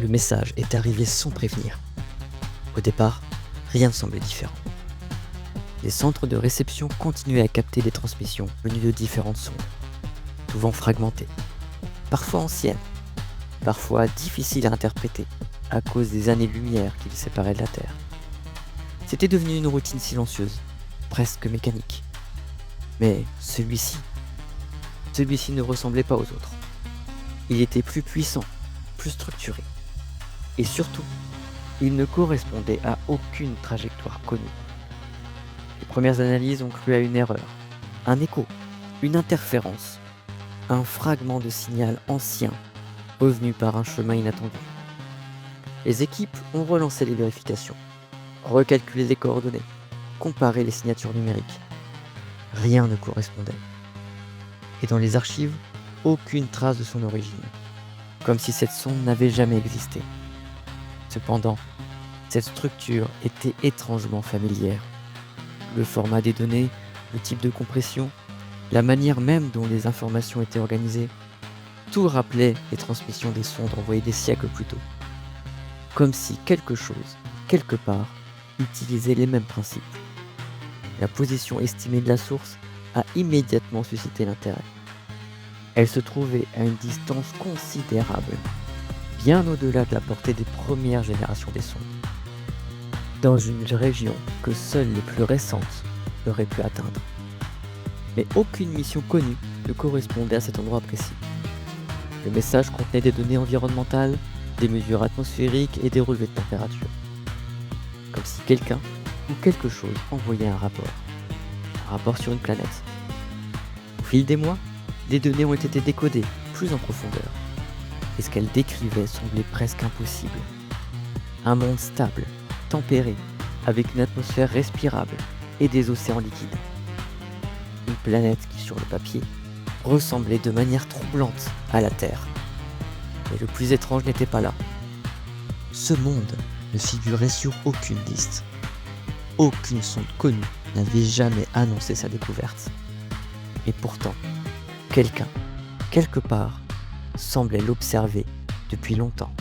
Le message est arrivé sans prévenir. Au départ, rien ne semblait différent. Les centres de réception continuaient à capter des transmissions venues de différentes sondes, souvent fragmentées, parfois anciennes, parfois difficiles à interpréter à cause des années-lumière qui les séparaient de la Terre. C'était devenu une routine silencieuse, presque mécanique. Mais celui-ci ne ressemblait pas aux autres. Il était plus puissant, plus structuré. Et surtout, il ne correspondait à aucune trajectoire connue. Les premières analyses ont cru à une erreur, un écho, une interférence, un fragment de signal ancien revenu par un chemin inattendu. Les équipes ont relancé les vérifications, recalculé les coordonnées, comparé les signatures numériques. Rien ne correspondait. Et dans les archives, aucune trace de son origine, comme si cette sonde n'avait jamais existé. Cependant, cette structure était étrangement familière. Le format des données, le type de compression, la manière même dont les informations étaient organisées, tout rappelait les transmissions des sondes envoyées des siècles plus tôt. Comme si quelque chose, quelque part, utilisait les mêmes principes. La position estimée de la source a immédiatement suscité l'intérêt. Elle se trouvait à une distance considérable, bien au-delà de la portée des premières générations des sondes, dans une région que seules les plus récentes auraient pu atteindre. Mais aucune mission connue ne correspondait à cet endroit précis. Le message contenait des données environnementales, des mesures atmosphériques et des relevés de température. Comme si quelqu'un ou quelque chose envoyait un rapport sur une planète. Au fil des mois, les données ont été décodées plus en profondeur, et ce qu'elles décrivaient semblait presque impossible. Un monde stable, tempéré, avec une atmosphère respirable et des océans liquides. Une planète qui, sur le papier, ressemblait de manière troublante à la Terre. Mais le plus étrange n'était pas là. Ce monde ne figurait sur aucune liste. Aucune sonde connue n'avait jamais annoncé sa découverte. Et pourtant, quelqu'un, quelque part, semblait l'observer depuis longtemps.